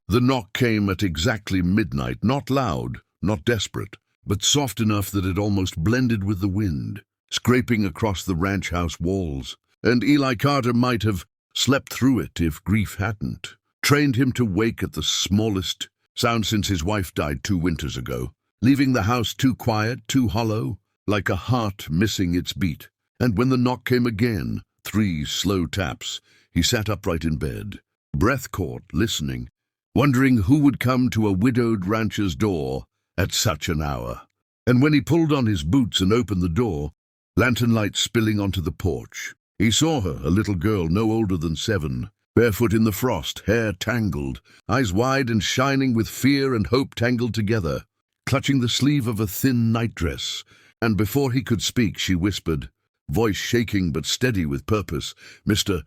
The knock came at exactly midnight, not loud, not desperate, but soft enough that it almost blended with the wind, scraping across the ranch house walls. And Eli Carter might have slept through it if grief hadn't trained him to wake at the smallest sound since his wife died 2 winters ago, leaving the house too quiet, too hollow, like a heart missing its beat. And when the knock came again, 3 slow taps, he sat upright in bed, breath caught, listening, wondering who would come to a widowed rancher's door at such an hour. And when he pulled on his boots and opened the door, lantern light spilling onto the porch, he saw her, a little girl no older than 7, barefoot in the frost, hair tangled, eyes wide and shining with fear and hope tangled together, clutching the sleeve of a thin nightdress. And before he could speak, she whispered, voice shaking but steady with purpose, "Mr.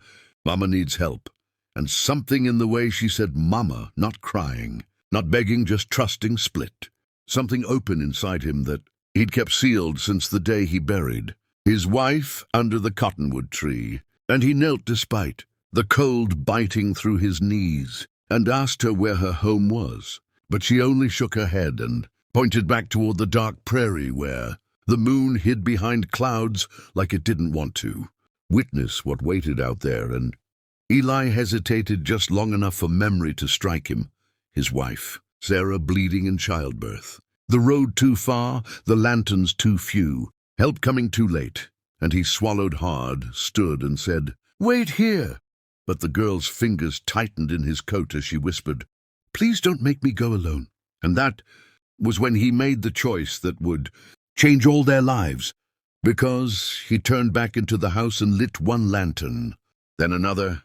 Mama needs help." And something in the way she said "Mama," not crying, not begging, just trusting, split. Something open inside him that he'd kept sealed since the day he buried his wife under the cottonwood tree. And he knelt despite the cold biting through his knees and asked her where her home was. But she only shook her head and pointed back toward the dark prairie where the moon hid behind clouds like it didn't want to witness what waited out there. And Eli hesitated just long enough for memory to strike him. His wife, Sarah, bleeding in childbirth. The road too far, the lanterns too few, help coming too late. And he swallowed hard, stood and said, "Wait here." But the girl's fingers tightened in his coat as she whispered, "Please don't make me go alone." And that was when he made the choice that would change all their lives, because he turned back into the house and lit one lantern, then another,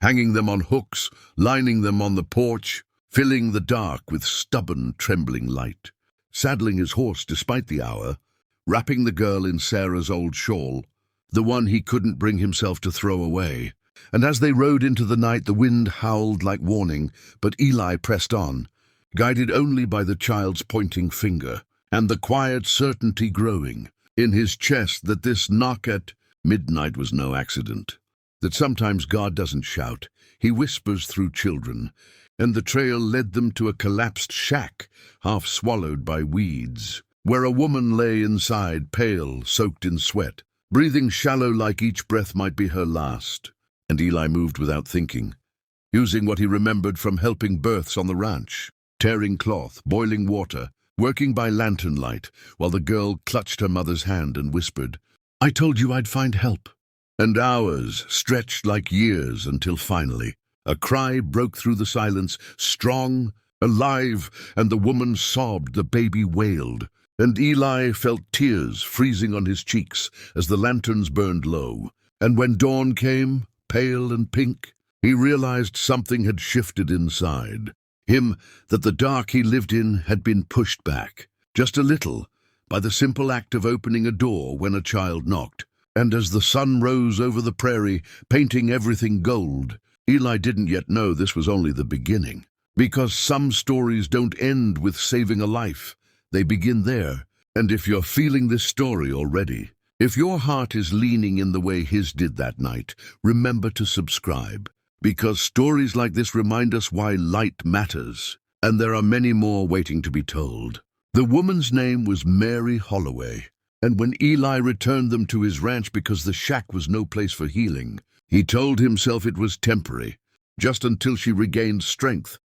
hanging them on hooks, lining them on the porch, filling the dark with stubborn, trembling light, saddling his horse despite the hour, wrapping the girl in Sarah's old shawl, the one he couldn't bring himself to throw away. And as they rode into the night, the wind howled like warning, but Eli pressed on, guided only by the child's pointing finger, and the quiet certainty growing in his chest that this knock at midnight was no accident, that sometimes God doesn't shout, he whispers through children. And the trail led them to a collapsed shack, half swallowed by weeds, where a woman lay inside, pale, soaked in sweat, breathing shallow like each breath might be her last. And Eli moved without thinking, using what he remembered from helping births on the ranch, tearing cloth, boiling water, working by lantern light, while the girl clutched her mother's hand and whispered, "I told you I'd find help." And hours stretched like years until finally a cry broke through the silence, strong, alive, and the woman sobbed, the baby wailed, and Eli felt tears freezing on his cheeks as the lanterns burned low. And when dawn came, pale and pink, he realized something had shifted inside him, that the dark he lived in had been pushed back, just a little, by the simple act of opening a door when a child knocked. And as the sun rose over the prairie, painting everything gold, Eli didn't yet know this was only the beginning, because some stories don't end with saving a life. They begin there. And if you're feeling this story already, if your heart is leaning in the way his did that night, remember to subscribe, because stories like this remind us why light matters, and there are many more waiting to be told. The woman's name was Mary Holloway, and when Eli returned them to his ranch because the shack was no place for healing, he told himself it was temporary, just until she regained strength,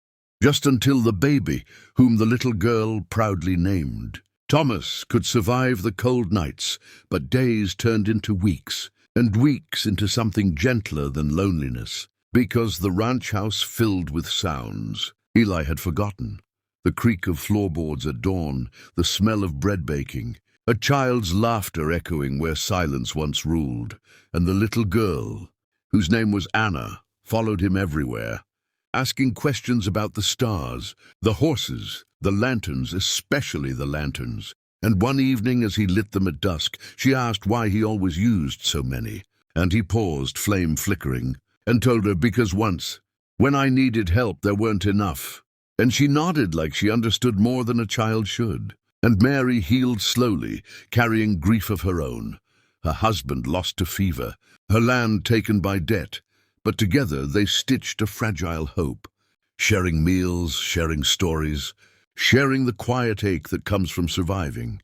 just until the baby, whom the little girl proudly named Thomas, could survive the cold nights. But days turned into weeks, and weeks into something gentler than loneliness, because the ranch house filled with sounds Eli had forgotten. The creak of floorboards at dawn, the smell of bread baking, a child's laughter echoing where silence once ruled, and the little girl, whose name was Anna, followed him everywhere, asking questions about the stars, the horses, the lanterns, especially the lanterns. And one evening as he lit them at dusk, she asked why he always used so many, and he paused, flame flickering, and told her, "Because once, when I needed help, there weren't enough." And she nodded like she understood more than a child should. And Mary healed slowly, carrying grief of her own. Her husband lost to fever, her land taken by debt, but together they stitched a fragile hope. sharing meals, sharing stories, sharing the quiet ache that comes from surviving.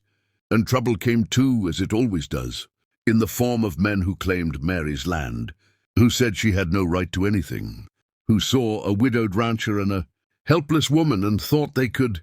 And trouble came too, as it always does, in the form of men who claimed Mary's land, who said she had no right to anything, who saw a widowed rancher and a helpless woman and thought they could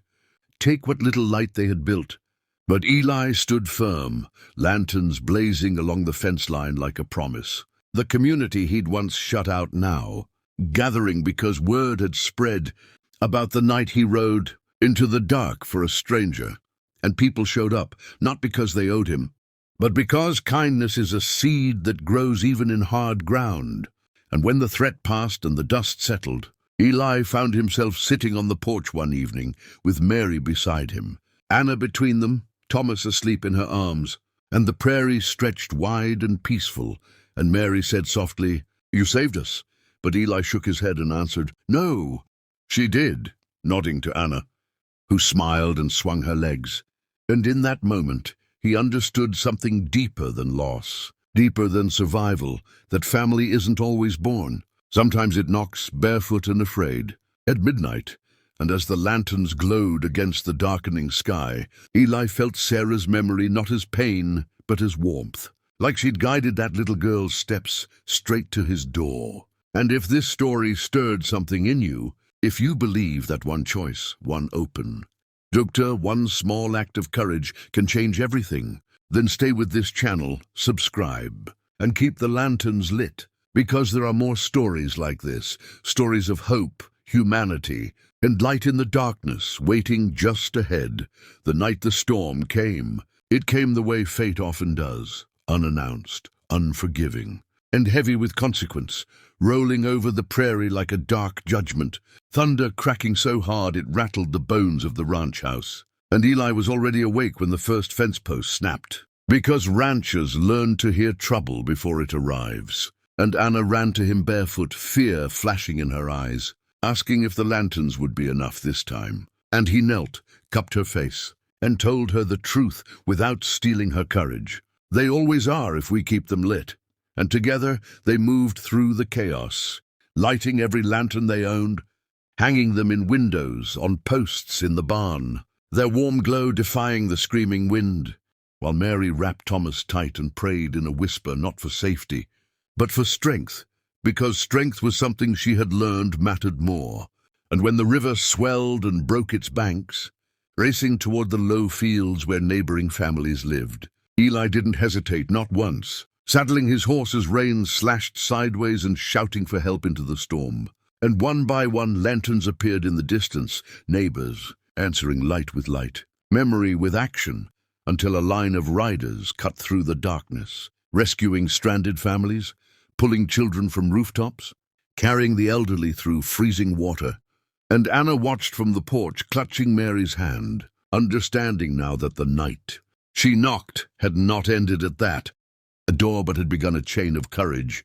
take what little light they had built. But Eli stood firm, lanterns blazing along the fence line like a promise. The community he'd once shut out now, gathering because word had spread about the night he rode into the dark for a stranger. And people showed up, not because they owed him, but because kindness is a seed that grows even in hard ground. And when the threat passed and the dust settled, Eli found himself sitting on the porch one evening with Mary beside him, Anna between them, Thomas asleep in her arms, and the prairie stretched wide and peaceful. And Mary said softly, "You saved us." But Eli shook his head and answered, "No." She did, nodding to Anna, who smiled and swung her legs. And in that moment, he understood something deeper than loss, deeper than survival, that family isn't always born. Sometimes it knocks, barefoot and afraid. At midnight, and as the lanterns glowed against the darkening sky, Eli felt Sarah's memory not as pain, but as warmth, like she'd guided that little girl's steps straight to his door. And if this story stirred something in you, if you believe that one choice, one open, Doctor, one small act of courage can change everything, then stay with this channel, subscribe, and keep the lanterns lit, because there are more stories like this, stories of hope, humanity, and light in the darkness waiting just ahead. The night the storm came, it came the way fate often does, unannounced, unforgiving, and heavy with consequence, rolling over the prairie like a dark judgment, thunder cracking so hard it rattled the bones of the ranch house. And Eli was already awake when the first fence post snapped, because ranchers learn to hear trouble before it arrives. And Anna ran to him barefoot, fear flashing in her eyes, asking if the lanterns would be enough this time. And he knelt, cupped her face, and told her the truth without stealing her courage. They always are if we keep them lit. And together they moved through the chaos, lighting every lantern they owned, hanging them in windows, on posts in the barn, their warm glow defying the screaming wind, while Mary wrapped Thomas tight and prayed in a whisper, not for safety, but for strength, because strength was something she had learned mattered more. And when the river swelled and broke its banks, racing toward the low fields where neighboring families lived, Eli didn't hesitate, not once, saddling his horse's reins slashed sideways and shouting for help into the storm. And one by one lanterns appeared in the distance, neighbors answering light with light, memory with action, until a line of riders cut through the darkness, rescuing stranded families, pulling children from rooftops, carrying the elderly through freezing water. And Anna watched from the porch, clutching Mary's hand, understanding now that the night she knocked had not ended at that, a door, but had begun a chain of courage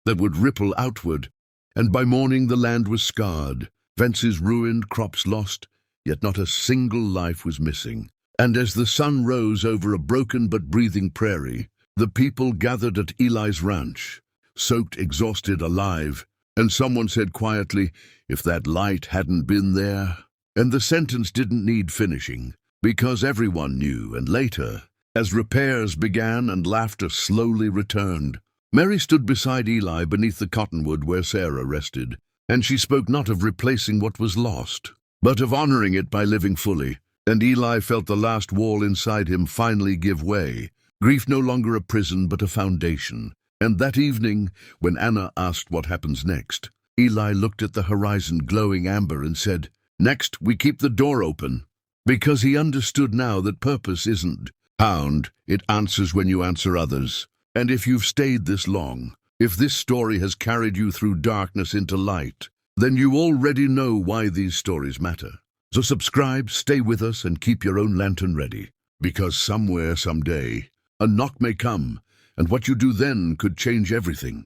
that would ripple outward. And by morning the land was scarred, fences ruined, crops lost, yet not a single life was missing. And as the sun rose over a broken but breathing prairie, the people gathered at Eli's ranch, soaked, exhausted, alive. And someone said quietly, "If that light hadn't been there." And the sentence didn't need finishing, because everyone knew. And later, as repairs began and laughter slowly returned, Mary stood beside Eli beneath the cottonwood where Sarah rested, and she spoke not of replacing what was lost, but of honoring it by living fully. And Eli felt the last wall inside him finally give way, grief no longer a prison but a foundation. And that evening, when Anna asked what happens next, Eli looked at the horizon glowing amber and said, "Next, we keep the door open," because he understood now that purpose isn't found, it answers when you answer others. And if you've stayed this long, if this story has carried you through darkness into light, then you already know why these stories matter. So subscribe, stay with us, and keep your own lantern ready, because somewhere, someday, a knock may come, and what you do then could change everything.